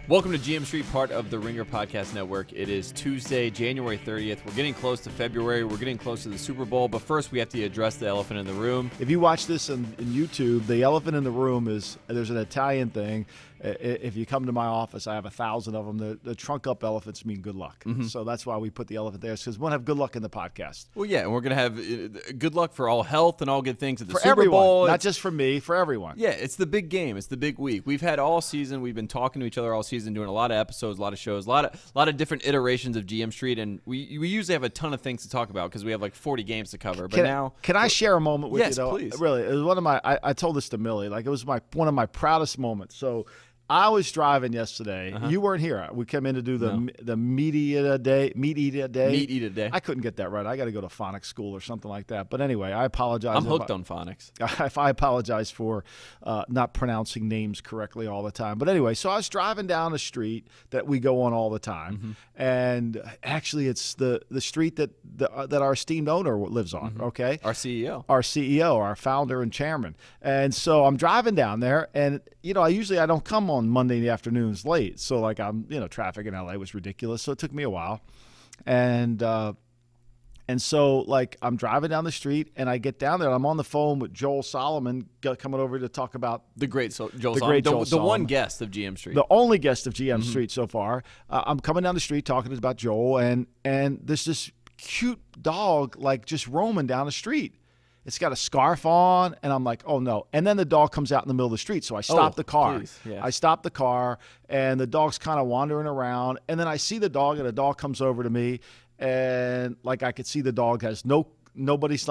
Welcome to GM Street, part of the Ringer Podcast Network. It is Tuesday, January 30th. We're getting close to February. We're getting close to the Super Bowl. But first, we have to address the elephant in the room. If you watch this in YouTube, the elephant in the room is there's an Italian thing. If you come to my office, I have 1,000 of them. The trunk-up elephants mean good luck. So that's why we put the elephant there, because we want to have good luck in the podcast. Well, yeah, and we're going to have good luck for all health and all good things at the for Super everyone, Bowl. Not just for me, for everyone. Yeah, it's the big game. It's the big week. We've had all season. We've been talking to each other all season, doing a lot of episodes, a lot of shows, a lot of different iterations of GM Street, and we usually have a ton of things to talk about because we have like 40 games to cover. But can I share a moment with you, though? Yes, please. Really, it was one of my. I told this to Millie. Like, it was one of my proudest moments. So I was driving yesterday. You weren't here. We came in to do the meat eat a day. Meat eat a day. I couldn't get that right. I got to go to phonics school or something like that. But anyway, I apologize. I'm hooked on phonics. If I apologize for not pronouncing names correctly all the time. But anyway, so I was driving down a street that we go on all the time, and actually, it's the street that our esteemed owner lives on. Okay, our CEO, our founder and chairman. And so I'm driving down there, and I don't come on Monday afternoons late. So like traffic in LA was ridiculous. So it took me a while. And so like I'm driving down the street and I get down there and I'm on the phone with Joel Solomon coming over to talk about the great Joel Solomon, the one guest of GM Street. The only guest of GM Street so far. I'm coming down the street talking about Joel and there's this cute dog like just roaming down the street. It's got a scarf on, and I'm like, oh, no. And then the dog comes out in the middle of the street, so I stop the car. Yeah. I stop the car, and the dog's kind of wandering around. And then I see the dog, and the dog comes over to me, and, like, I could see the dog has nobody's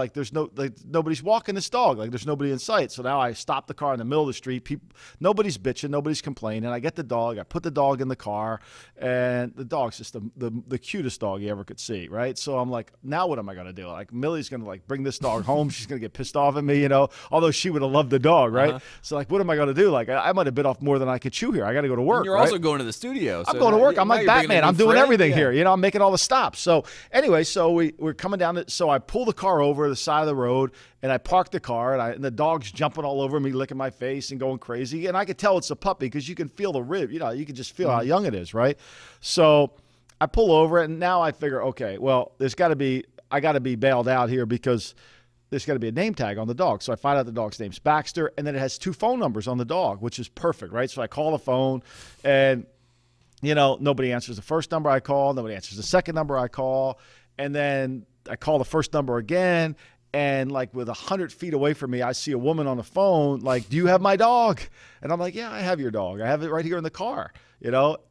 walking this dog. Like, there's nobody in sight. So now I stop the car in the middle of the street. Nobody's bitching. Nobody's complaining. I get the dog. I put the dog in the car, and the dog's just the cutest dog you ever could see, right? So I'm like, now what am I going to do? Like, Millie's going to, like, bring this dog home. She's going to get pissed off at me, although she would have loved the dog, right? So, like, what am I going to do? Like, I might have bit off more than I could chew here. I got to go to work, and you're also going to the studio. So I'm going to work. I'm like Batman. I'm doing everything here. I'm making all the stops. So, anyway, we're coming down. So I pull the car over the side of the road, and I park the car, and the dog's jumping all over me, licking my face and going crazy. And I could tell it's a puppy because you can feel the rib. You can just feel how young it is, right? So I pull over, and now I figure, okay, well, I got to be bailed out here because there's got to be a name tag on the dog. So I find out the dog's name's Baxter, and then it has 2 phone numbers on the dog, which is perfect, right? So I call the phone, and nobody answers the first number I call, nobody answers the second number I call, and then I call the first number again, and like with 100 feet away from me, I see a woman on the phone like, do you have my dog? And I'm like, yeah, I have your dog. I have it right here in the car,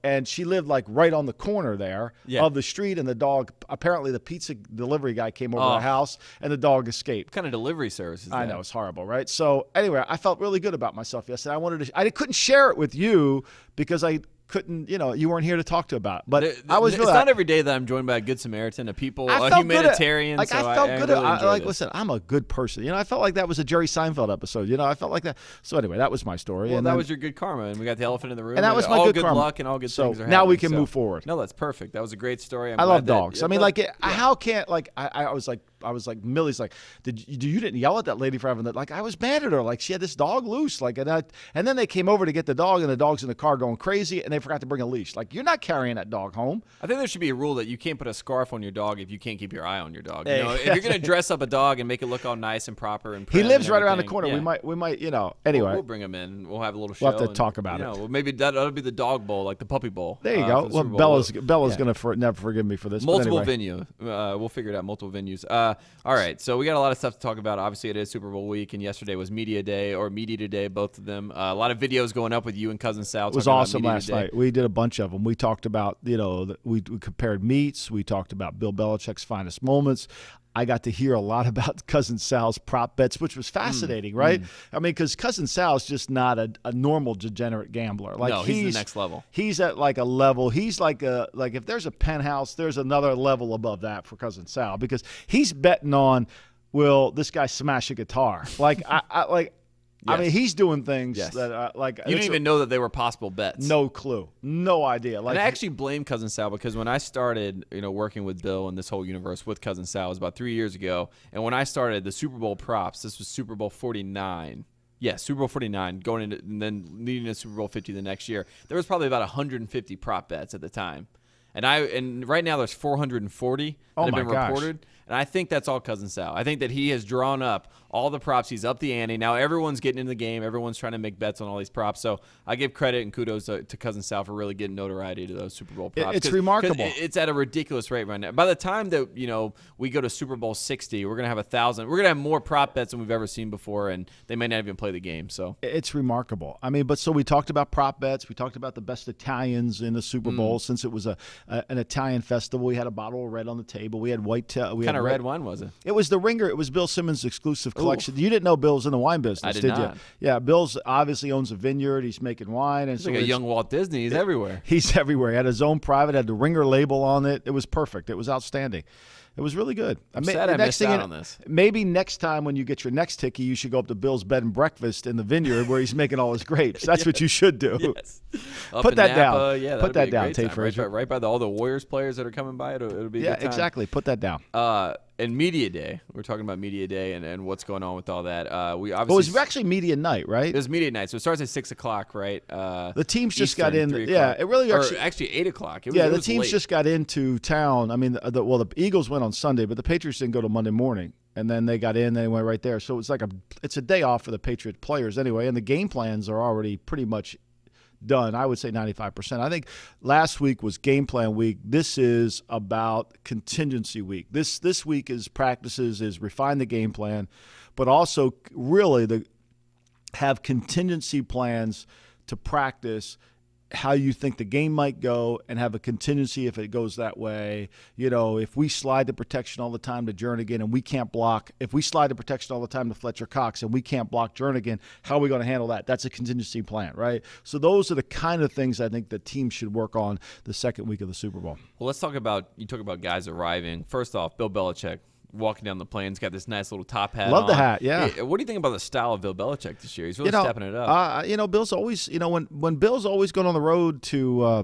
and she lived like right on the corner there of the street, and the dog, apparently the pizza delivery guy came over to the house, and the dog escaped. What kind of delivery service is that? I know, it's horrible, right? So anyway, I felt really good about myself yesterday. I couldn't share it with you because I couldn't, you weren't here to talk to about. But it's not every day that I'm joined by a good Samaritan, a humanitarian. I felt good. Listen, I'm a good person. I felt like that was a Jerry Seinfeld episode. I felt like that. So anyway, that was my story. Well, that was your good karma, and we got the elephant in the room. And that was my good karma. All good luck and all good things are happening. Now we can move forward. No, that's perfect. That was a great story. I love dogs. I mean, how can't I was like Millie's like, you didn't yell at that lady for having that? Like, I was mad at her. Like, she had this dog loose. Like, and then they came over to get the dog, and the dog's in the car going crazy, and they forgot to bring a leash. Like, you're not carrying that dog home. I think there should be a rule that you can't put a scarf on your dog if you can't keep your eye on your dog. If you're going to dress up a dog and make it look all nice and proper and he lives right around the corner. Yeah. We might, anyway. We'll bring him in. We'll have a little show. We'll have to talk about it. Well, maybe that'll be the dog bowl, like the puppy bowl. There you go. Well, Bella's going to never forgive me for this. Multiple venue. We'll figure it out. Multiple venues. All right. So we got a lot of stuff to talk about. Obviously, it is Super Bowl week, and yesterday was Media Day or Media Today, both of them. A lot of videos going up with you and Cousin Sal. It was awesome last night. We did a bunch of them. We talked about, we compared meets. We talked about Bill Belichick's finest moments. I got to hear a lot about Cousin Sal's prop bets, which was fascinating, right? I mean, because Cousin Sal's just not a normal degenerate gambler. Like, no, he's the next level. He's at like a level. He's like if there's a penthouse, there's another level above that for Cousin Sal, because he's betting on, will this guy smash a guitar? Like, I mean, he's doing things that you didn't even know that they were possible bets. No clue, no idea. Like, and I actually blame Cousin Sal, because when I started, working with Bill and this whole universe with Cousin Sal, was about 3 years ago. And when I started the Super Bowl props, this was Super Bowl 49. Yeah, Super Bowl 49 going into and then leading to Super Bowl 50 the next year. There was probably about 150 prop bets at the time. And right now there's 440 that have been reported. And I think that's all Cousin Sal. I think that he has drawn up all the props. He's up the ante. Now everyone's getting in the game. Everyone's trying to make bets on all these props. So I give credit and kudos to Cousin Sal for really getting notoriety to those Super Bowl props. It's remarkable. It's at a ridiculous rate right now. By the time that we go to Super Bowl 60, we're gonna have 1,000. We're gonna have more prop bets than we've ever seen before, and they may not even play the game. So it's remarkable. I mean, so we talked about prop bets. We talked about the best Italians in the Super Bowl since it was an Italian festival. We had a bottle of red on the table. We had white. What kind of red wine was it? It was the Ringer. It was Bill Simmons' exclusive collection. Ooh. You didn't know Bill's in the wine business, did you? Yeah, Bill's obviously owns a vineyard. He's making wine. And he's like a young Walt Disney. He's everywhere. He's everywhere. He had his own private, had the Ringer label on it. It was perfect. It was outstanding. It was really good. I'm sad I missed out on this. Maybe next time when you get your next ticket, you should go up to Bill's Bed and Breakfast in the vineyard where he's making all his grapes. That's what you should do. Yes. Put that down. Yeah, put that down, Tate Frazier. Right by all the Warriors players that are coming by. It'll be a good time. Exactly. Put that down. And Media Day. We're talking about Media Day and what's going on with all that. We obviously. It was actually Media Night, right? It was Media Night, so it starts at 6 o'clock, right? The teams just Eastern, got in. Yeah, it really actually 8 o'clock. The teams just got into town. I mean, the Eagles went on Sunday, but the Patriots didn't go till Monday morning, and then they got in. They went right there. So it's it's a day off for the Patriot players anyway, and the game plans are already pretty much done. I would say 95%. I think last week was game plan week. This is about contingency week. This week is practices, is refine the game plan, but also really have contingency plans to practice how you think the game might go and have a contingency if it goes that way. If we slide the protection all the time to Jernigan and we can't block, if we slide the protection all the time to Fletcher Cox and we can't block Jernigan, how are we going to handle that? That's a contingency plan, right? So those are the kind of things I think the team should work on the second week of the Super Bowl. Well, let's talk about, you talk about guys arriving. First off, Bill Belichik. Walking down the plains, got this nice little top hat. Love the hat, yeah. Hey, what do you think about the style of Bill Belichick this year? He's really stepping it up. Bill's always, when Bill's always going on the road to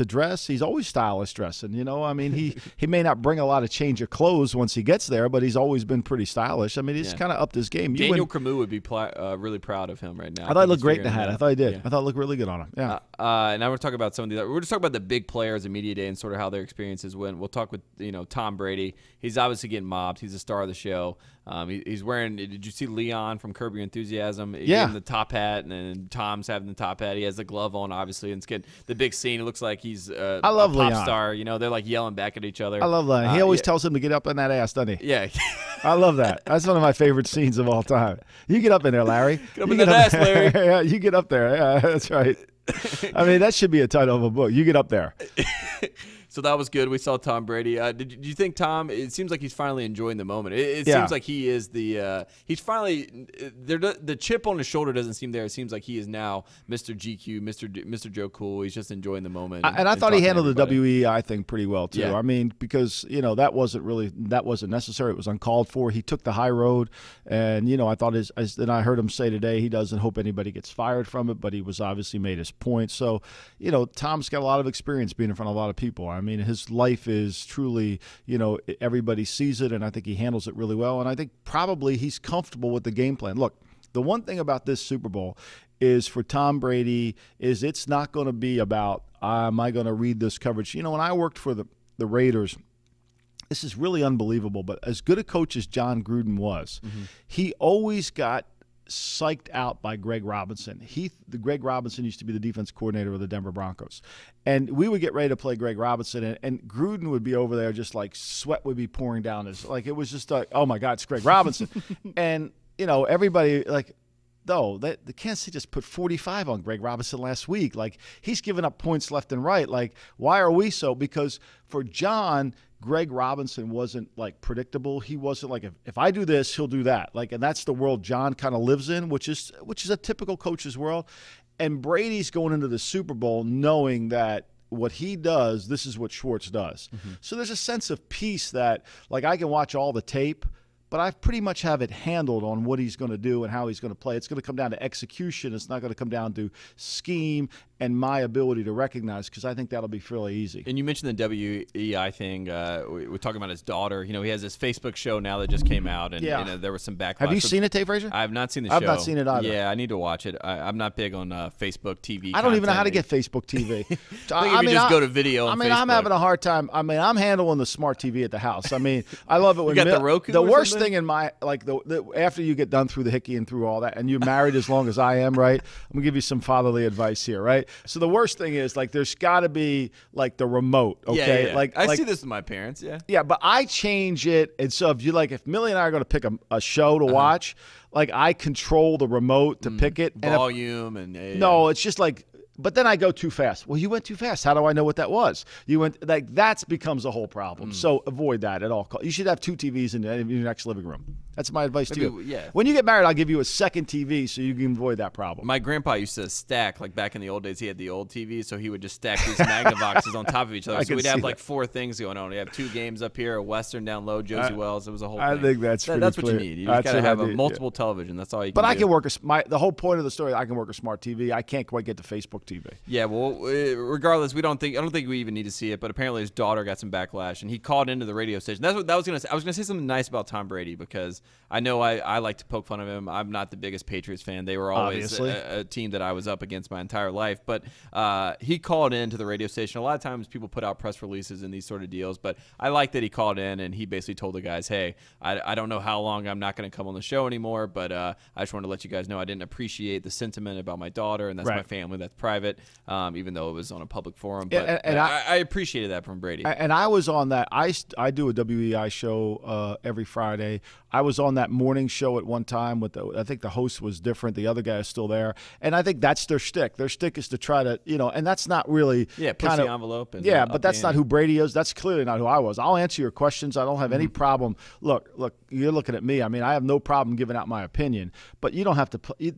dress, he's always stylish dressing. I mean, he may not bring a lot of change of clothes once he gets there, but he's always been pretty stylish. I mean, he's kind of upped his game. Daniel Camus would be really proud of him right now. I thought he looked great in the hat. I thought he did. Yeah. I thought it looked really good on him. Yeah. And now we're talking about some of these. We're just talking about the big players in Media Day and sort of how their experiences went. We'll talk with Tom Brady. He's obviously getting mobbed. He's the star of the show. He's wearing. Did you see Leon from Curb Your Enthusiasm? He gave him the top hat, and then Tom's having the top hat. He has the glove on, obviously, and it's getting the big scene. It looks like he's a pop Leon. star. They're like yelling back at each other. I love Leon. He always tells him to get up in that ass, doesn't he? Yeah. I love that. That's one of my favorite scenes of all time. You get up in there, Larry. Get up in that ass, Larry. Yeah, you get up there. Yeah, that's right. I mean, that should be a title of a book. You get up there. So that was good. We saw Tom Brady. Did you think Tom? It seems like he's finally enjoying the moment. It seems like he is he's finally the chip on his shoulder doesn't seem there. It seems like he is now Mr. GQ, Mr. Joe Cool. He's just enjoying the moment. And I thought he handled the WEEI thing pretty well too. Yeah. I mean, because that wasn't necessary. It was uncalled for. He took the high road, and I thought then I heard him say today he doesn't hope anybody gets fired from it, but he was obviously made his point. So Tom's got a lot of experience being in front of a lot of people. I mean, his life is truly, everybody sees it, and I think he handles it really well. And I think probably he's comfortable with the game plan. Look, the one thing about this Super Bowl is for Tom Brady is it's not going to be about, am I going to read this coverage? When I worked for the Raiders, this is really unbelievable, but as good a coach as John Gruden was, he always got psyched out by Greg Robinson. Greg Robinson used to be the defense coordinator of the Denver Broncos. And we would get ready to play Greg Robinson, and Gruden would be over there just like sweat would be pouring down his, like it was just like, oh my God, it's Greg Robinson. And, everybody the Kansas City just put 45 on Greg Robinson last week. Like, he's giving up points left and right. Like, why are we so? Because for John, Greg Robinson wasn't like predictable. He wasn't like, if I do this, he'll do that. Like, and that's the world John kind of lives in, which is a typical coach's world. And Brady's going into the Super Bowl knowing that what he does, this is what Schwartz does. So there's a sense of peace that, like, I can watch all the tape, but I pretty much have it handled on what he's going to do and how he's going to play. It's going to come down to execution. It's not going to come down to scheme and my ability to recognize, because I think that'll be fairly easy. And you mentioned the WEEI thing. We're talking about his daughter. You know, he has this Facebook show now that just came out, and you know, there was some backlash. Have you seen it, Tate Frazier? I have not seen the show. I've not seen it either. Yeah, I need to watch it. I'm not big on Facebook TV. I don't even know how to get Facebook TV. I mean, just go to video on Facebook. I'm having a hard time. I mean, I'm handling the smart TV at the house. I mean, I love it when you got the Roku. The worst thing in my after you get done through the hickey and through all that, and you're married as long as I am, right? I'm gonna give you some fatherly advice here, right? So the worst thing is, like, there's got to be like the remote, okay? Yeah. Like I see this with my parents, yeah, but I change it, and so if Millie and I are gonna pick a show to watch, like, I control the remote to pick it, volume, no, it's just like. But then I go too fast. Well, you went too fast. How do I know what that was? You went that becomes a whole problem. So avoid that at all costs. You should have 2 TVs in your next living room. That's my advice to you. Yeah. When you get married, I'll give you a second TV so you can avoid that problem. My grandpa used to stack, like back in the old days, he had the old TV, so he would just stack these Magnavoxes on top of each other. So we'd have like 4 things going on. We have 2 games up here, a Western down low, Josie Wells. It was a whole thing. I think that's what you need. You just got to have a multiple television. That's all you can do. But I can work the whole point of the story, I can work a smart TV. I can't quite get to Facebook TV. Yeah, well, regardless, I don't think we even need to see it, but apparently his daughter got some backlash, and he called into the radio station. That's what I was going to say. I was going to say something nice about Tom Brady, because I know I like to poke fun of him. I'm not the biggest Patriots fan. They were always a team that I was up against my entire life. But he called into the radio station. A lot of times people put out press releases in these sort of deals, but I like that he called in and he basically told the guys, hey, I don't know how long I'm not going to come on the show anymore, but I just wanted to let you guys know I didn't appreciate the sentiment about my daughter, and that's my family. That's private, even though it was on a public forum. But and I appreciated that from Brady. And I was on that. I do a WEI show every Friday. I was on that morning show at one time with I think the host was different. The other guy is still there. And I think that's their shtick. Their shtick is to try to, and that's not really push the envelope. And but that's not who Brady is. That's clearly not who I was. I'll answer your questions. I don't have any problem. Look, you're looking at me. I mean, I have no problem giving out my opinion, but you don't have to you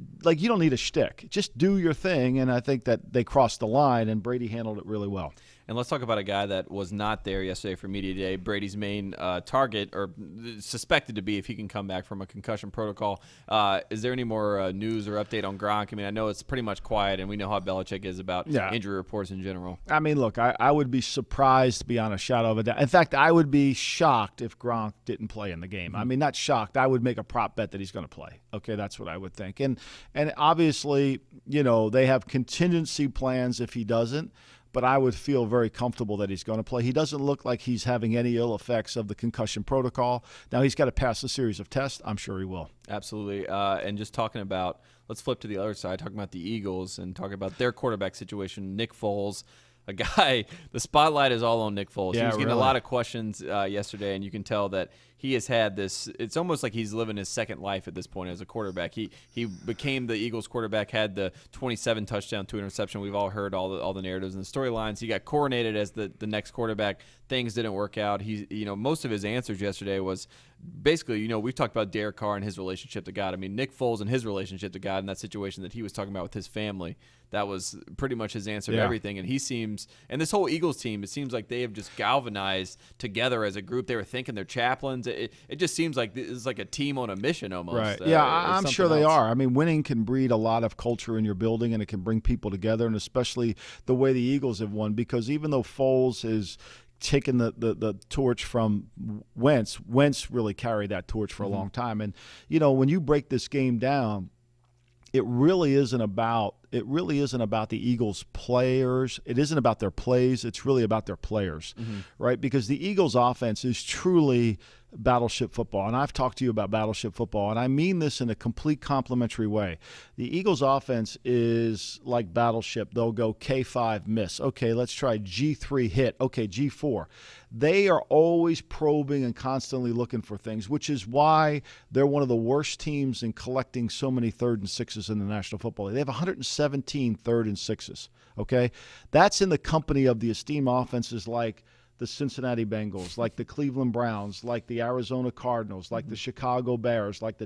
don't need a shtick. Just do your thing, and I think that they crossed the line, and Brady handled it really well. And let's talk about a guy that was not there yesterday for Media Day. Brady's main target, or suspected to be, if he can come back from a concussion protocol. Is there any more news or update on Gronk? I mean, I know it's pretty much quiet, and we know how Belichick is about injury reports in general. I mean, look, I would be surprised beyond a shadow of a doubt. In fact, I would be shocked if Gronk didn't play in the game. I mean, not shocked. I would make a prop bet that he's going to play. Okay, that's what I would think. And obviously, they have contingency plans if he doesn't. But I would feel very comfortable that he's going to play. He doesn't look like he's having any ill effects of the concussion protocol. Now, he's got to pass a series of tests. I'm sure he will. Absolutely. And just talking about, let's flip to the other side, talking about the Eagles and talking about their quarterback situation, Nick Foles. A guy, the spotlight is all on Nick Foles. He was getting a lot of questions yesterday, and you can tell that he has had this. It's almost like he's living his second life at this point as a quarterback. He became the Eagles quarterback, had the 27 touchdown, 2 interception. We've all heard all the narratives and the storylines. He got coronated as the next quarterback. Things didn't work out. Most of his answers yesterday was basically, we've talked about Derek Carr and his relationship to God. I mean, Nick Foles and his relationship to God in that situation that he was talking about with his family. That was pretty much his answer to everything. And he seems, and this whole Eagles team, it seems like they have just galvanized together as a group. They were thinking they're chaplains. It just seems like it's like a team on a mission almost. Right. Yeah, I'm sure they are. I mean, winning can breed a lot of culture in your building, and it can bring people together, and especially the way the Eagles have won. Because even though Foles is taken the torch from Wentz really carried that torch for a long time. And, when you break this game down, it really isn't about the Eagles players. It isn't about their plays. It's really about their players, right? Because the Eagles offense is truly battleship football. And I've talked to you about battleship football, and I mean this in a complete complimentary way. The Eagles offense is like battleship. They'll go K5 miss. Okay, let's try G3 hit. Okay, G4. They are always probing and constantly looking for things, which is why they're one of the worst teams in collecting so many 3rd and 6s in the National Football League. They have 117 3rd and 6s, okay? That's in the company of the esteemed offenses like the Cincinnati Bengals, like the Cleveland Browns, like the Arizona Cardinals, like the Chicago Bears, like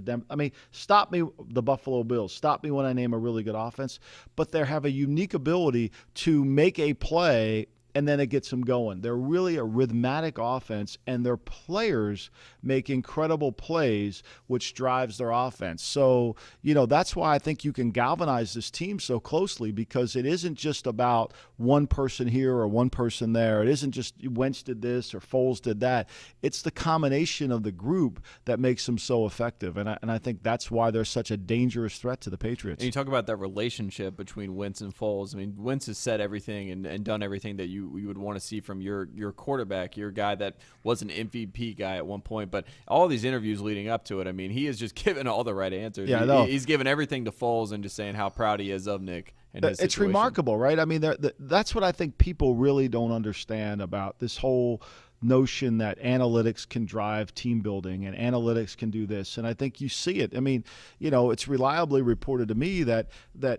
stop me, the Buffalo Bills. Stop me when I name a really good offense. But they have a unique ability to make a play and then it gets them going. They're really a rhythmic offense, and their players make incredible plays, which drives their offense. So, that's why I think you can galvanize this team so closely, because it isn't just about one person here or one person there. It isn't just Wentz did this or Foles did that. It's the combination of the group that makes them so effective, and I think that's why they're such a dangerous threat to the Patriots. And you talk about that relationship between Wentz and Foles. I mean, Wentz has said everything and done everything that you would want to see from your quarterback, your guy that was an MVP guy at one point. But all these interviews leading up to it, I mean, he has just given all the right answers. Yeah, he's given everything to Foles and just saying how proud he is of Nick. It's remarkable, right? I mean, that's what I think people really don't understand about this whole notion that analytics can drive team building and analytics can do this. And I think you see it. I mean, it's reliably reported to me that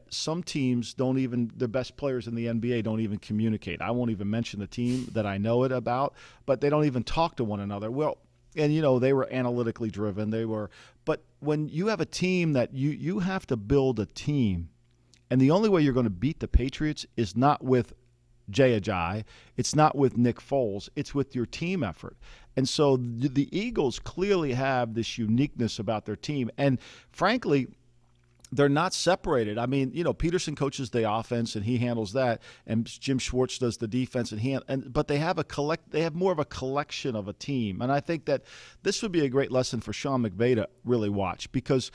some teams don't even, the best players in the NBA don't even communicate. I won't even mention the team that I know it about, but they don't even talk to one another. Well, and they were analytically driven. But when you have a team that you have to build a team, and the only way you're going to beat the Patriots is not with Jay Ajayi, it's not with Nick Foles, it's with your team effort. And so the Eagles clearly have this uniqueness about their team. And frankly, they're not separated. I mean, Peterson coaches the offense and he handles that, and Jim Schwartz does the defense, but they have more of a collection of a team. And I think that this would be a great lesson for Sean McVay to really watch, because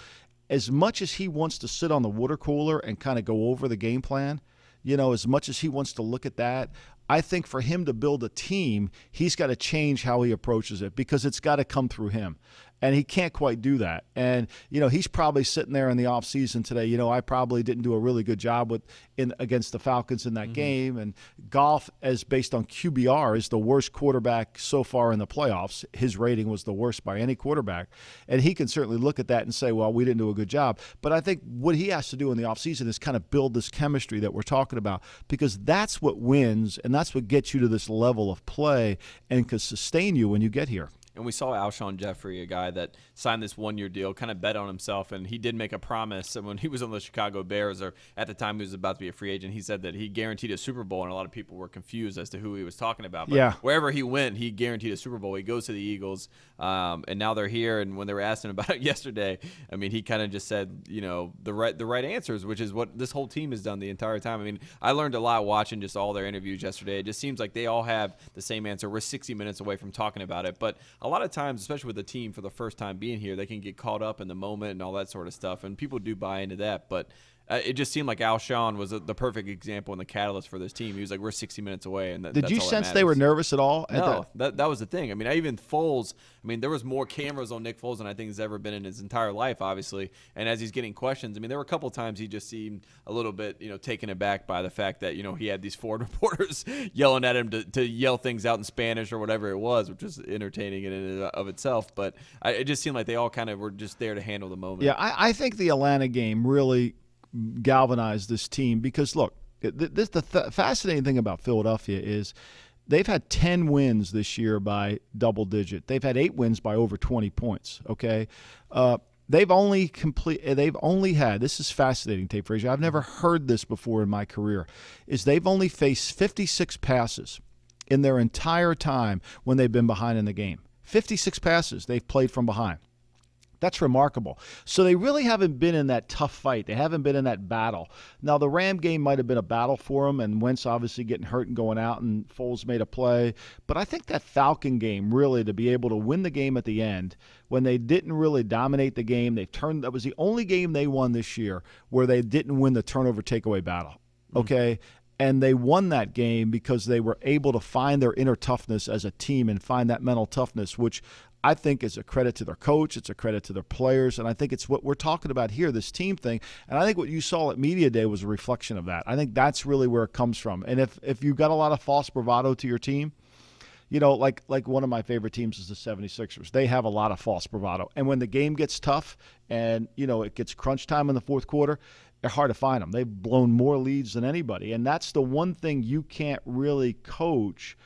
as much as he wants to sit on the water cooler and kind of go over the game plan, as much as he wants to look at that, I think for him to build a team, he's got to change how he approaches it, because it's got to come through him. And he can't quite do that. And, he's probably sitting there in the offseason today. I probably didn't do a really good job against the Falcons in that game. And Goff, as based on QBR, is the worst quarterback so far in the playoffs. His rating was the worst by any quarterback. And he can certainly look at that and say, well, we didn't do a good job. But I think what he has to do in the offseason is kind of build this chemistry that we're talking about, because that's what wins and that's what gets you to this level of play and can sustain you when you get here. And we saw Alshon Jeffrey, a guy that signed this one-year deal, kind of bet on himself, and he did make a promise. And when he was on the Chicago Bears, or at the time he was about to be a free agent, he said that he guaranteed a Super Bowl, and a lot of people were confused as to who he was talking about. But wherever he went, he guaranteed a Super Bowl. He goes to the Eagles, and now they're here. And when they were asking about it yesterday, I mean, he kind of just said, the right answers, which is what this whole team has done the entire time. I mean, I learned a lot watching just all their interviews yesterday. It just seems like they all have the same answer. We're 60 minutes away from talking about it, but a lot of times, especially with the team for the first time being here, they can get caught up in the moment and all that sort of stuff, and people do buy into that. But it just seemed like Alshon was the perfect example and the catalyst for this team. He was like, we're 60 minutes away. And did you sense they were nervous at all? No, that was the thing. I mean, even Foles, there was more cameras on Nick Foles than I think has ever been in his entire life, obviously. And as he's getting questions, there were a couple of times he just seemed a little bit, taken aback by the fact that, he had these Ford reporters yelling at him to yell things out in Spanish or whatever it was, which was entertaining in and of itself. But it just seemed like they all kind of were just there to handle the moment. Yeah, I think the Atlanta game really galvanize this team, because look, the fascinating thing about Philadelphia is they've had 10 wins this year by double digit. They've had 8 wins by over 20 points. Okay, they've only had, this is fascinating, Tate Frazier, I've never heard this before in my career, is they've only faced 56 passes in their entire time when they've been behind in the game. 56 passes they've played from behind. That's remarkable. So they really haven't been in that tough fight. They haven't been in that battle. Now, the Ram game might have been a battle for them, and Wentz obviously getting hurt and going out, and Foles made a play. But I think that Falcon game, really, to be able to win the game at the end, when they didn't really dominate the game, that was the only game they won this year where they didn't win the turnover takeaway battle. Okay? And they won that game because they were able to find their inner toughness as a team and find that mental toughness, which I think is a credit to their coach. It's a credit to their players. And I think it's what we're talking about here, this team thing. And I think what you saw at Media Day was a reflection of that. I think that's really where it comes from. And if you've got a lot of false bravado to your team, like one of my favorite teams is the 76ers. They have a lot of false bravado. And when the game gets tough and, it gets crunch time in the fourth quarter, they're hard to find them. They've blown more leads than anybody. And that's the one thing you can't really coach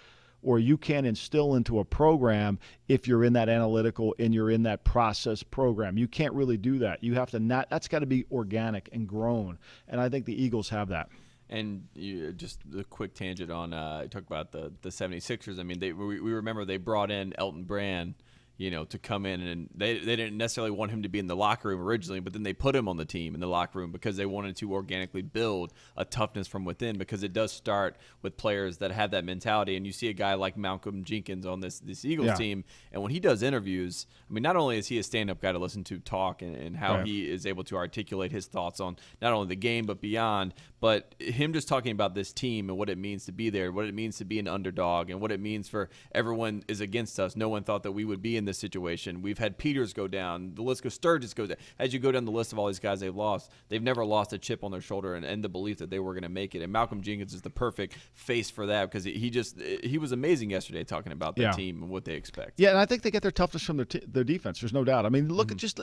or you can't instill into a program if you're in that analytical and you're in that process program. You can't really do that. You have to that's got to be organic and grown. And I think the Eagles have that. And just the quick tangent on talk about the 76ers. I mean, we remember they brought in Elton Brand, to come in, and they didn't necessarily want him to be in the locker room originally, but then they put him on the team in the locker room because they wanted to organically build a toughness from within, because it does start with players that have that mentality. And you see a guy like Malcolm Jenkins on this Eagles team, and when he does interviews, I mean, not only is he a stand-up guy to listen to talk and how he is able to articulate his thoughts on not only the game but beyond, but him just talking about this team and what it means to be there, what it means to be an underdog, and what it means for everyone is against us. No one thought that we would be in this situation. We've had Peters go down. The list goes, Sturgis goes down. As you go down the list of all these guys they've lost, they've never lost a chip on their shoulder and the belief that they were going to make it. And Malcolm Jenkins is the perfect face for that, because he was amazing yesterday talking about the team and what they expect. Yeah, and I think they get their toughness from their defense. There's no doubt. I mean, look at just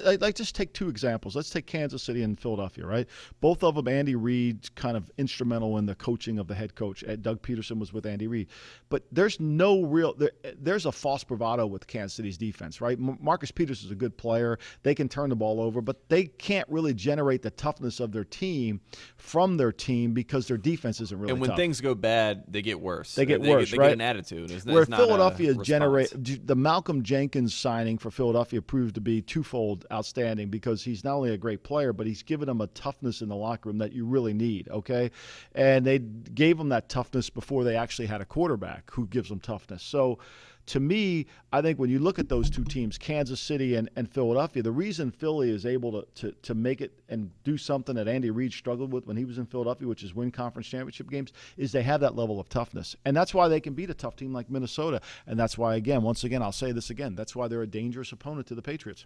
take two examples. Let's take Kansas City and Philadelphia, right? Both of them, Andy Reid, kind of instrumental in the coaching of the head coach. Doug Peterson was with Andy Reid. But there's a false bravado with Kansas City's defense, right? Marcus Peters is a good player. They can turn the ball over, but they can't really generate the toughness of their team from their team because their defense isn't really tough. And when things go bad, they get worse. They get worse, they right? get an attitude. Where Philadelphia the Malcolm Jenkins signing for Philadelphia proved to be twofold outstanding, because he's not only a great player, but he's given them a toughness in the locker room that you really need, okay? And they gave them that toughness before they actually had a quarterback who gives them toughness. So to me, I think when you look at those two teams, Kansas City and Philadelphia, the reason Philly is able to make it and do something that Andy Reid struggled with when he was in Philadelphia, which is win conference championship games, is they have that level of toughness. And that's why they can beat a tough team like Minnesota. And that's why, once again, I'll say this again, that's why they're a dangerous opponent to the Patriots.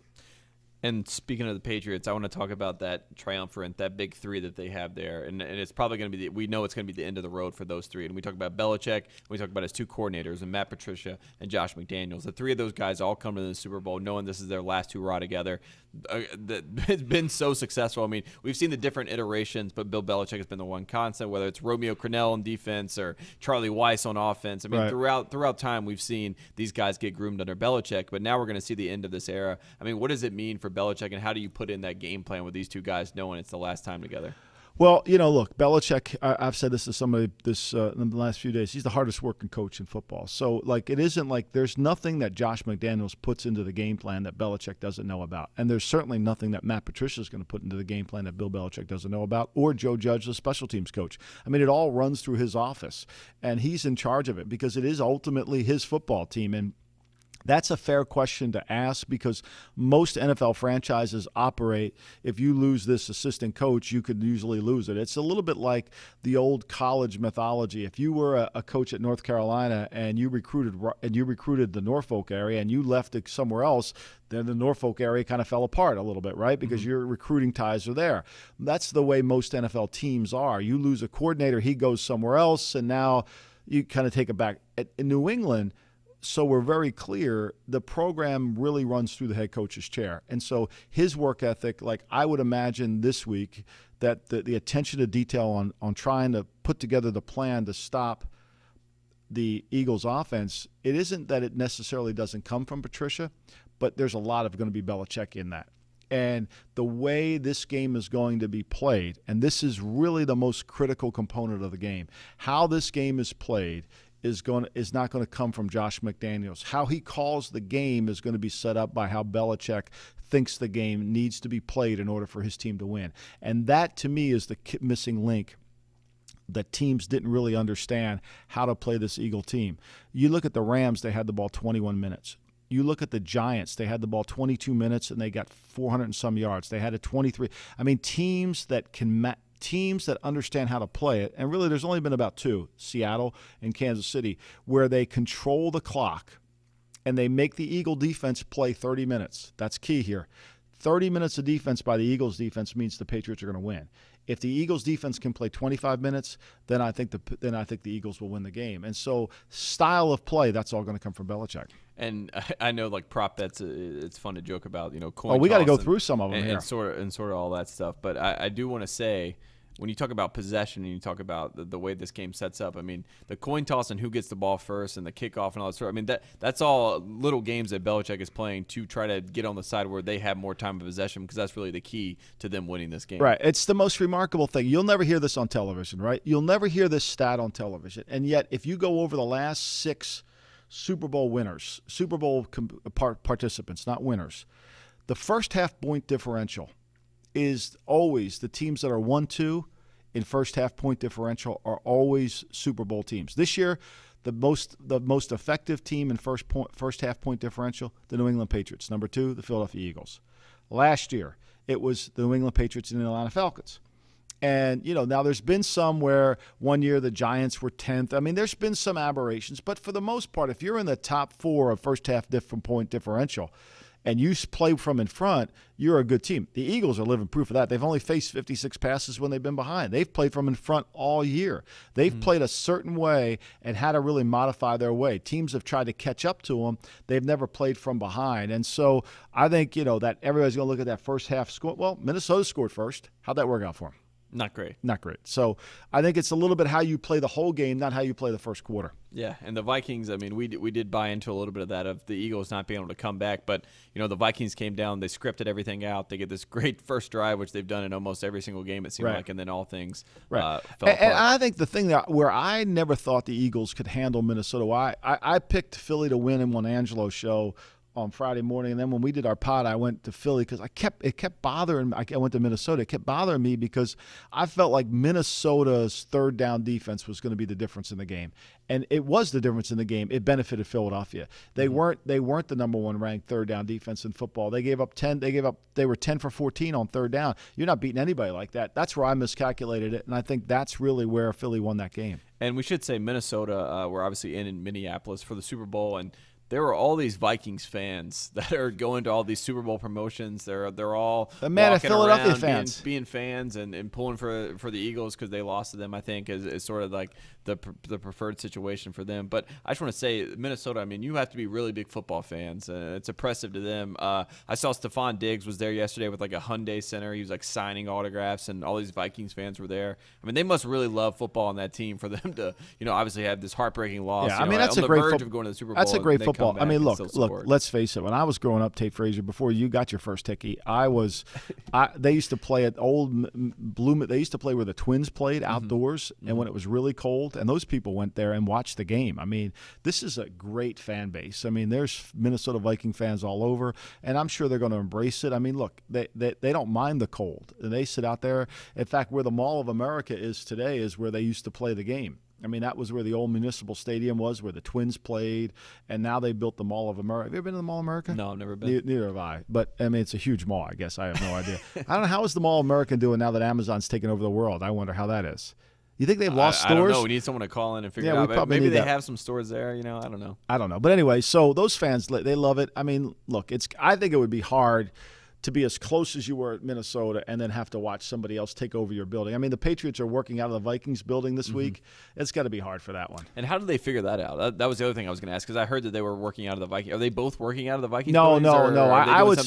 And speaking of the Patriots, I want to talk about that triumvirate, that big three that they have there. And it's probably going to be we know it's going to be the end of the road for those three. And we talk about Belichick, and we talk about his two coordinators, and Matt Patricia and Josh McDaniels. The three of those guys all come to the Super Bowl knowing this is their last hurrah together. It's been so successful. I mean, we've seen the different iterations, but Bill Belichick has been the one constant, whether it's Romeo Crennel on defense or Charlie Weiss on offense. I mean, throughout time, we've seen these guys get groomed under Belichick, but now we're going to see the end of this era. I mean, what does it mean for Belichick, and how do you put in that game plan with these two guys knowing it's the last time together? Well, look, Belichick, I've said this to somebody in the last few days, he's the hardest working coach in football. So, it isn't like there's nothing that Josh McDaniels puts into the game plan that Belichick doesn't know about. And there's certainly nothing that Matt Patricia is going to put into the game plan that Bill Belichick doesn't know about, or Joe Judge, the special teams coach. I mean, it all runs through his office, and he's in charge of it because it is ultimately his football team. And that's a fair question to ask, because most NFL franchises operate, if you lose this assistant coach, you could usually lose it. It's a little bit like the old college mythology. If you were a coach at North Carolina and you recruited the Norfolk area and you left it somewhere else, then the Norfolk area kind of fell apart a little bit, right? Because your recruiting ties are there. That's the way most NFL teams are. You lose a coordinator, he goes somewhere else, and now you kind of take it back. In New England, so we're very clear, the program really runs through the head coach's chair. And so his work ethic, I would imagine this week, that the attention to detail on trying to put together the plan to stop the Eagles offense, it isn't that it necessarily doesn't come from Patricia, but there's a lot of going to be Belichick in that. And the way this game is going to be played, and this is really the most critical component of the game, how this game is played is not going to come from Josh McDaniels. How he calls the game is going to be set up by how Belichick thinks the game needs to be played in order for his team to win. And that, to me, is the missing link that teams didn't really understand how to play this Eagle team. You look at the Rams, they had the ball 21 minutes. You look at the Giants, they had the ball 22 minutes and they got 400 and some yards. They had a 23. I mean, teams that understand how to play it, and really there's only been about two, Seattle and Kansas City, where they control the clock and they make the Eagle defense play 30 minutes. That's key here. 30 minutes of defense by the Eagles defense means the Patriots are going to win. If the Eagles defense can play 25 minutes, then I think the Eagles will win the game. And so style of play, that's all going to come from Belichick. And I know, prop bets, it's fun to joke about, coin we got to go toss through some of them and sort of all that stuff. But I do want to say, when you talk about possession and you talk about the way this game sets up, I mean, the coin toss and who gets the ball first and the kickoff and all that sort. I mean, that's all little games that Belichick is playing to try to get on the side where they have more time of possession, because that's really the key to them winning this game. Right. It's the most remarkable thing. You'll never hear this on television, right? You'll never hear this stat on television. And yet, if you go over the last 6 Super Bowl winners, Super Bowl participants, not winners, the first half point differential is always the teams that are 1-2 in first half point differential are always Super Bowl teams. This year, the most effective team in first half point differential, the New England Patriots. Number 2, the Philadelphia Eagles. Last year, it was the New England Patriots and the Atlanta Falcons. And, now there's been some where one year the Giants were 10th. I mean, there's been some aberrations. But for the most part, if you're in the top 4 of first half point differential and you play from in front, you're a good team. The Eagles are living proof of that. They've only faced 56 passes when they've been behind. They've played from in front all year. They've played a certain way and had to really modify their way. Teams have tried to catch up to them. They've never played from behind. And so I think, that everybody's going to look at that first half score. Well, Minnesota scored first. How'd that work out for them? Not great. Not great. So I think it's a little bit how you play the whole game, not how you play the first quarter. Yeah, and the Vikings, I mean, we did buy into a little bit of that, of the Eagles not being able to come back. But, the Vikings came down. They scripted everything out. They get this great first drive, which they've done in almost every single game, it seemed like, and then all things fell apart. And I think the thing where I never thought the Eagles could handle Minnesota, I picked Philly to win in one Angelo's show on Friday morning, and then when we did our pod, I went to Philly because it kept bothering me. I went to Minnesota. It kept bothering me because I felt like Minnesota's third down defense was going to be the difference in the game, and it was the difference in the game. It benefited Philadelphia. They weren't the number 1 ranked third down defense in football. They gave up 10. They were 10 for 14 on third down. You're not beating anybody like that. That's where I miscalculated it, and I think that's really where Philly won that game. And we should say Minnesota were obviously in Minneapolis for the Super Bowl, and there were all these Vikings fans that are going to all these Super Bowl promotions. They're all walking Philadelphia around fans being fans and pulling for the Eagles because they lost to them. I think is sort of like the preferred situation for them. But I just want to say, Minnesota, I mean, you have to be really big football fans. It's impressive to them. I saw Stephon Diggs was there yesterday with like a Hyundai Center. He was like signing autographs, and all these Vikings fans were there. I mean, they must really love football on that team for them to, obviously have this heartbreaking loss. Yeah, I mean, that's on a the great verge of going to the Super Bowl. That's a great football. I mean, look, let's face it. When I was growing up, Tate Frazier, before you got your first ticket, they used to play at old Blue. They used to play where the Twins played outdoors, and when it was really cold, and those people went there and watched the game. I mean, this is a great fan base. I mean, there's Minnesota Viking fans all over, and I'm sure they're going to embrace it. I mean, look, they don't mind the cold. They sit out there. In fact, where the Mall of America is today is where they used to play the game. I mean, that was where the old municipal stadium was, where the Twins played, and now they built the Mall of America. Have you ever been to the Mall of America? No, I've never been. Neither have I. But, I mean, it's a huge mall, I guess. I have no idea. I don't know. How is the Mall of America doing now that Amazon's taken over the world? I wonder how that is. You think they've lost stores? I don't know. We need someone to call in and figure it out. Maybe they have some stores there. I don't know. I don't know. But anyway, so those fans, they love it. I mean, look, I think it would be hard to be as close as you were at Minnesota and then have to watch somebody else take over your building. I mean, the Patriots are working out of the Vikings building this week. It's got to be hard for that one. And how did they figure that out? That was the other thing I was going to ask, because I heard that they were working out of the Vikings. Are they both working out of the Vikings No. I would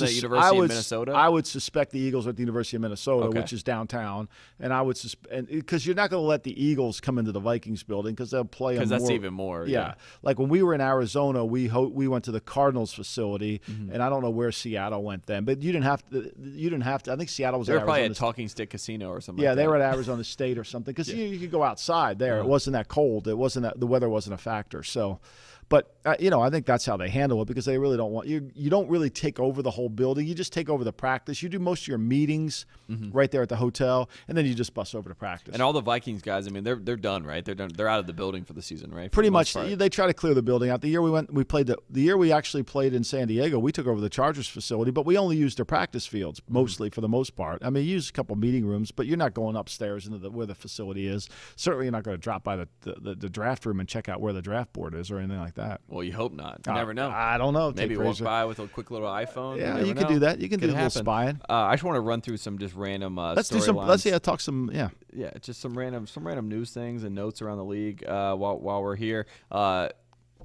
Minnesota? I would suspect the Eagles are at the University of Minnesota, which is downtown. And I would because you're not going to let the Eagles come into the Vikings building because they'll play them more. Because that's even more. Yeah. Like when we were in Arizona, we went to the Cardinals facility, and I don't know where Seattle went then, but you didn't have to. I think Seattle was. They were probably at at Talking Stick Casino or something. Yeah, like that. they were at Arizona State or something because you could go outside there. It wasn't that cold. It wasn't that the weather wasn't a factor. So, but I think that's how they handle it because they really don't want you. You don't really take over the whole building. You just take over the practice. You do most of your meetings right there at the hotel, and then you just bus over to practice. And all the Vikings guys, I mean, they're done, right? They're done. They're out of the building for the season, right? Pretty much. They try to clear the building out. The year we played the year we actually played in San Diego, we took over the Chargers facility, but we only used their practice fields mostly for the most part. I mean, you use a couple meeting rooms, but you're not going upstairs into where the facility is. Certainly, you're not going to drop by the draft room and check out where the draft board is or anything like that. Well, you hope not. You never know. I don't know. Maybe walk by with a quick little iPhone. Yeah, you can do that. You can do a little spying. I just want to run through some just random Let's do some. lines. Let's talk some. Yeah. Yeah, just some random news things and notes around the league while we're here.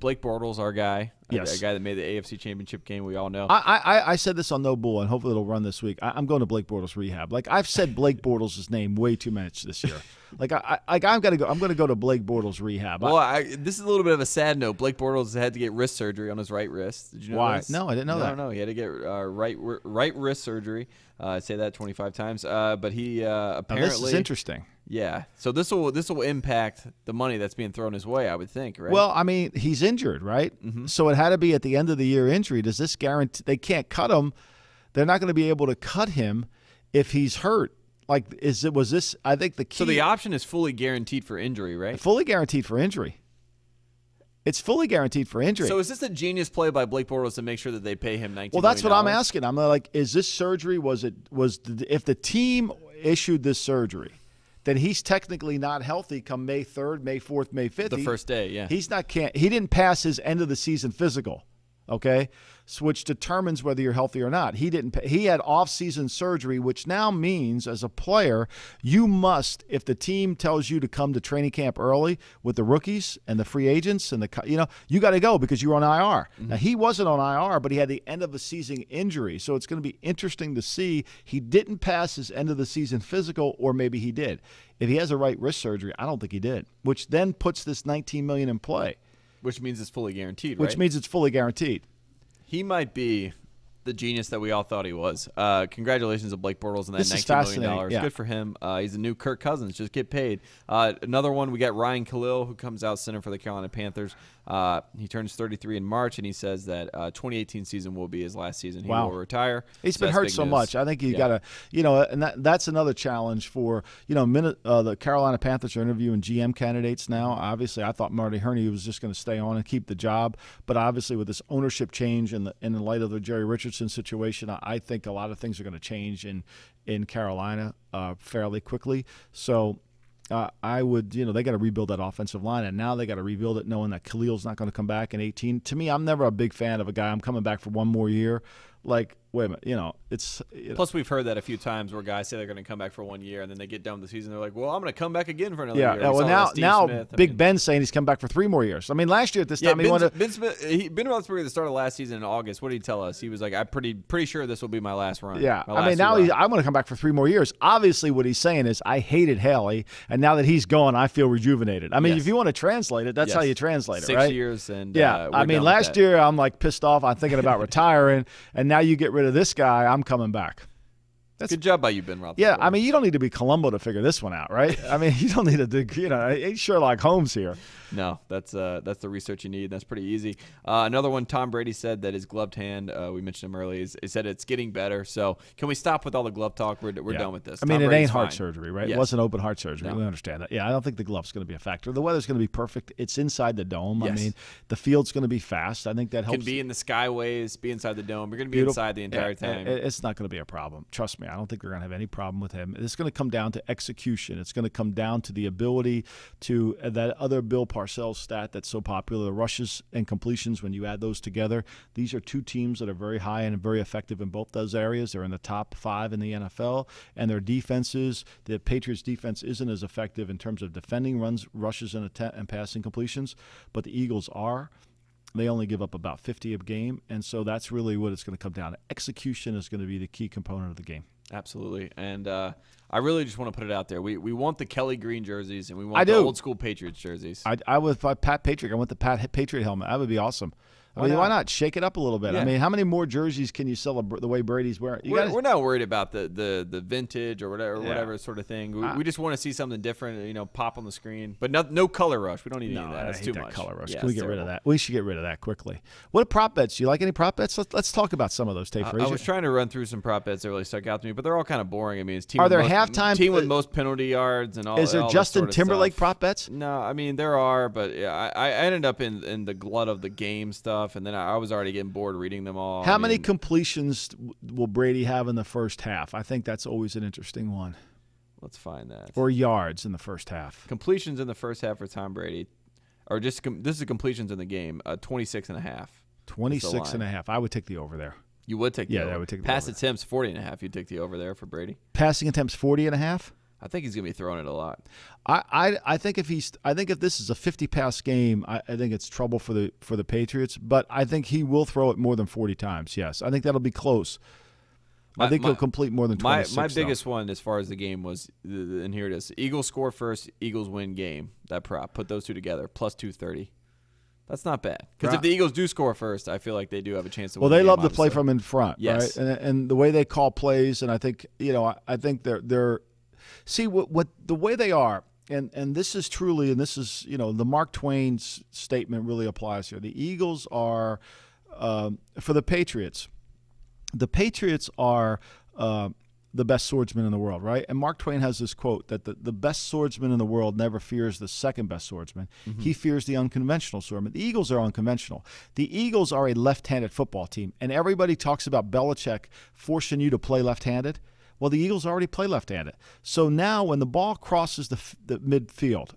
Blake Bortles, our guy. Yes. A guy that made the AFC Championship game. We all know. I said this on No Bull, and hopefully it'll run this week. I'm going to Blake Bortles rehab. Like, I've said Blake Bortles' name way too much this year. Like, I'm going to go to Blake Bortles rehab. Well, this is a little bit of a sad note. Blake Bortles had to get wrist surgery on his right wrist. Did you know why? this? No, I didn't know that. No, he had to get right wrist surgery. I say that 25 times. But he apparently. Now, this is interesting. Yeah. So this will impact the money that's being thrown his way, I would think, right? Well, I mean, he's injured, right? Mm-hmm. So it had to be at the end of the year injury. Does this guarantee they can't cut him? They're not going to be able to cut him if he's hurt. Like, was this? I think the key. So the option is fully guaranteed for injury, right? Fully guaranteed for injury. It's fully guaranteed for injury. So is this a genius play by Blake Bortles to make sure that they pay him $19 million? Well, that's what I'm asking. I'm like, is this surgery? If the team issued this surgery, then he's technically not healthy come May 3rd, May 4th, May 5th. The first day, yeah. He didn't pass his end of the season physical, okay? So which determines whether you're healthy or not. He had off-season surgery, which now means as a player, you must, if the team tells you to come to training camp early with the rookies and the free agents and you got to go because you're on IR. Mm-hmm. Now, he wasn't on IR, but he had the end of the season injury. So it's going to be interesting to see. He didn't pass his end of the season physical, or maybe he did. If he has a right wrist surgery, I don't think he did, which then puts this $19 million in play. Which means it's fully guaranteed, right? Which means it's fully guaranteed. He might be the genius that we all thought he was. Congratulations to Blake Bortles and that $19 million. Yeah. Good for him. He's a new Kirk Cousins. Just get paid. Another one, we got Ryan Khalil, who comes out center for the Carolina Panthers. He turns 33 in March, and he says that 2018 season will be his last season. He will retire. He's been hurt so much. I think you got to, and that's another challenge for, the Carolina Panthers are interviewing GM candidates now. Obviously, I thought Marty Herney was just going to stay on and keep the job, but obviously with this ownership change and in light of the Jerry Richardson situation, I think a lot of things are going to change in Carolina fairly quickly. So I would, they got to rebuild that offensive line, and now they got to rebuild it knowing that Khalil's not going to come back in 18. To me, I'm never a big fan of a guy, I'm coming back for one more year. Like, wait a minute, it's – Plus, we've heard that a few times where guys say they're going to come back for 1 year, and then they get done with the season. They're like, well, I'm going to come back again for another year. Yeah, well, now Big Ben's saying he's come back for 3 more years. I mean, last year at this time he wanted – Ben Roethlisberger at the start of last season in August, what did he tell us? He was like, I'm pretty sure this will be my last run. Yeah, I mean, now I'm going to come back for 3 more years. Obviously, what he's saying is, I hated Haley, and now that he's gone, I feel rejuvenated. I mean, if you want to translate it, that's how you translate it, right? 6 years and I mean, last year I'm like pissed off. I'm thinking about retiring, and now you get rid of this guy, I'm coming back. Good job by you, Ben Roethlisberger. Yeah, I mean, you don't need to be Columbo to figure this one out, right? I mean, you don't need to do, ain't Sherlock Holmes here. No, that's the research you need. That's pretty easy. Another one, Tom Brady said that his gloved hand, we mentioned him earlier, he said it's getting better. So can we stop with all the glove talk? We're done with this. I mean, it ain't heart surgery, right? Yes. It wasn't open heart surgery. No. We understand that. Yeah, I don't think the glove's going to be a factor. The weather's going to be perfect. It's inside the dome. Yes. I mean, the field's going to be fast. I think that helps. Can be in the skyways, be inside the dome. You're going to be inside the entire time. It's not going to be a problem. Trust me. I don't think we're going to have any problem with him. It's going to come down to execution. It's going to come down to the ability to that other Bill Parcells stat that's so popular, the rushes and completions. When you add those together, these are 2 teams that are very high and very effective in both those areas. They're in the top 5 in the NFL, and their defenses, the Patriots defense isn't as effective in terms of defending runs, rushes, and passing completions, but the Eagles are. They only give up about 50 a game, and so that's really what it's going to come down to. Execution is going to be the key component of the game. Absolutely. And I really just want to put it out there. We want the Kelly Green jerseys, and we want the old school Patriots jerseys. I would Pat Patrick. I want the Pat Patriot helmet. That would be awesome. Why not shake it up a little bit? Yeah. I mean, how many more jerseys can you sell the way Brady's wearing? We're not worried about the vintage or whatever sort of thing. We just want to see something different, pop on the screen. But no color rush. We don't need any of that. That's too much. Color rush. Can we get rid of that? We should get rid of that quickly. What prop bets? Do you like any prop bets? Let's talk about some of those, Tate Frazier. I was trying to run through some prop bets that really stuck out to me, but they're all kind of boring. I mean, it's are there halftime team with most penalty yards and all. Is there all Justin Timberlake prop bets? No, I mean there are, but I ended up in the glut of the game stuff, and then I was already getting bored reading them all. How many completions will Brady have in the first half? I think that's always an interesting one. Let's find that. Or yards in the first half. Completions in the first half for Tom Brady, or just this is completions in the game. 26.5. 26.5. I would take the over there. You would take the over. I would take the Pass over. Attempts 40.5. You'd take the over there for Brady. Passing attempts 40.5. I think he's going to be throwing it a lot. I think if this is a 50-pass game, I think it's trouble for the Patriots. But I think he will throw it more than 40 times. Yes, I think that'll be close. I think he'll complete more than 26. My biggest one as far as the game was, and here it is: Eagles score first, Eagles win game. That prop, put those two together, plus 230. That's not bad, because if the Eagles do score first, I feel like they do have a chance to win. Well, they the game, love to obviously play from in front, yes, right? And the way they call plays, and I think I think they're see what the way they are, and this is truly, and this is the Mark Twain's statement really applies here. The Eagles are for the Patriots. The Patriots are the best swordsman in the world, right? And Mark Twain has this quote that the best swordsman in the world never fears the second best swordsman. Mm-hmm. He fears the unconventional swordsman. The Eagles are unconventional. The Eagles are a left-handed football team, and everybody talks about Belichick forcing you to play left-handed. Well, the Eagles already play left-handed. So now when the ball crosses the midfield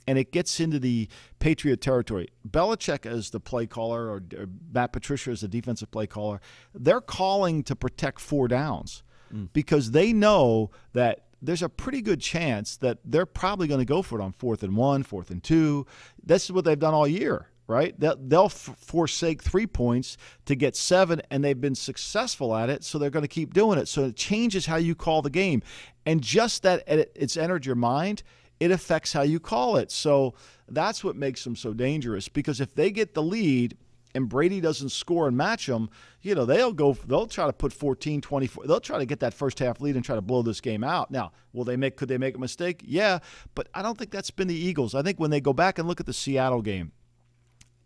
and it gets into the Patriot territory, Belichick as the play caller or Matt Patricia as the defensive play caller, they're calling to protect 4 downs because they know that there's a pretty good chance that they're probably going to go for it on 4th and 1, 4th and 2. This is what they've done all year, right? They'll forsake 3 points to get 7, and they've been successful at it, so they're going to keep doing it. So it changes how you call the game. And just that it's entered your mind, it affects how you call it. So that's what makes them so dangerous, because if they get the lead and Brady doesn't score and match them, they'll try to put 14, 24. They'll try to get that first half lead and try to blow this game out. Now, could they make a mistake? Yeah, but I don't think that's been the Eagles. I think when they go back and look at the Seattle game,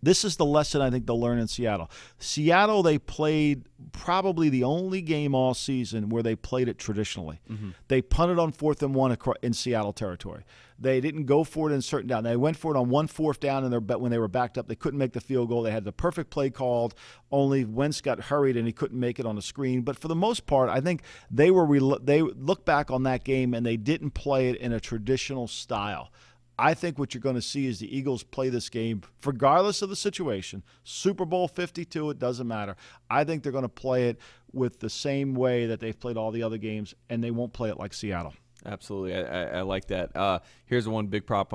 this is the lesson I think they'll learn in Seattle. Seattle, they played probably the only game all season where they played it traditionally. Mm-hmm. They punted on 4th and 1 in Seattle territory. They didn't go for it in certain down. They went for it on 1 4th down, and when they were backed up, they couldn't make the field goal. They had the perfect play called. Only Wentz got hurried, and he couldn't make it on the screen. But for the most part, I think they look back on that game, and they didn't play it in a traditional style. I think what you're going to see is the Eagles play this game, regardless of the situation. Super Bowl 52, it doesn't matter. I think they're going to play it with the same way that they've played all the other games, and they won't play it like Seattle. Absolutely. I like that. Here's one big prop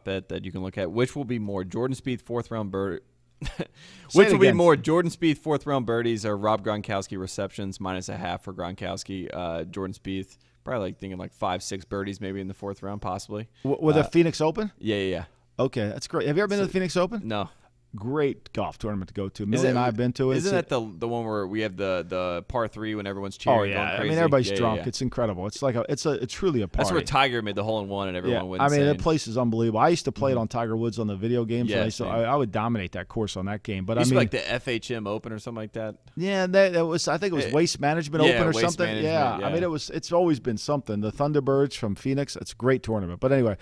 bet that you can look at. Which will be more, Jordan Spieth 4th-round bird? Which will be more, Jordan Spieth 4th-round birdies or Rob Gronkowski receptions -0.5 for Gronkowski? Jordan Spieth. Probably thinking 5-6 birdies maybe in the 4th round, possibly. With a Phoenix Open? Yeah. Okay, that's great. Have you ever been to the Phoenix Open? No. Great golf tournament to go to. Millie and I have been to it. Isn't that the one where we have the par 3 when everyone's cheering? Oh yeah, going crazy? Everybody's drunk. Yeah. It's incredible. It's it's truly a party. That's where Tiger made the hole-in-one and everyone went insane. that place is unbelievable. I used to play it on Tiger Woods on the video games. Yeah, and I would dominate that course on that game. But like the FHM Open or something like that. Yeah, that was. I think it was Waste Management Open or something. Yeah, it's always been something. The Thunderbirds from Phoenix. It's a great tournament. But anyway.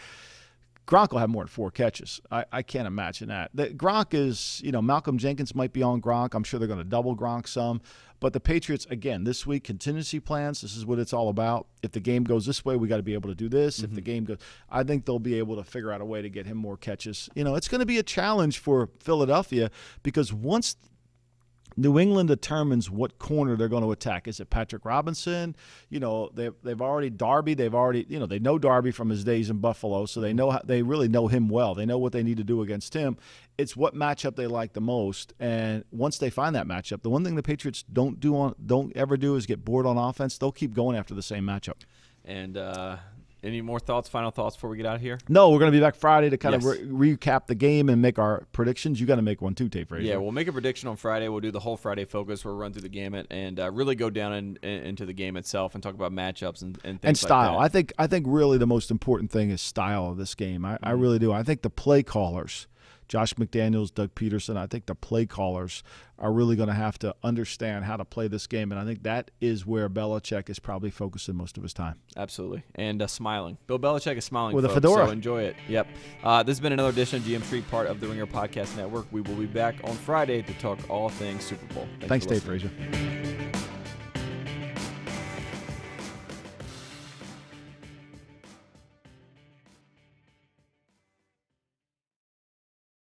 Gronk will have more than 4 catches. I can't imagine that. Gronk is, Malcolm Jenkins might be on Gronk. I'm sure they're going to double Gronk some. But the Patriots, again, this week, contingency plans. This is what it's all about. If the game goes this way, we got to be able to do this. Mm-hmm. If the game goes, I think they'll be able to figure out a way to get him more catches. It's going to be a challenge for Philadelphia because once New England determines what corner they're going to attack. Is it Patrick Robinson? They've already Darby. They know Darby from his days in Buffalo, so they really know him well. They know what they need to do against him. It's what matchup they like the most, and once they find that matchup, the one thing the Patriots don't ever do is get bored on offense. They'll keep going after the same matchup. And any more final thoughts before we get out of here? No, we're going to be back Friday to kind of recap the game and make our predictions. You got to make one too, Tate Frazier. Yeah, we'll make a prediction on Friday. We'll do the whole Friday focus. We'll run through the gamut and really go down into the game itself and talk about matchups and things and style. like that. I think really the most important thing is style of this game. I really do. I think the play callers, Josh McDaniels, Doug Peterson, I think the play callers are really going to have to understand how to play this game, and I think that is where Belichick is probably focusing most of his time. Absolutely. And smiling. Bill Belichick is smiling, with folks, a fedora. So enjoy it. Yep. This has been another edition of GM Street, part of the Ringer Podcast Network. We will be back on Friday to talk all things Super Bowl. Thanks Tate Frazier.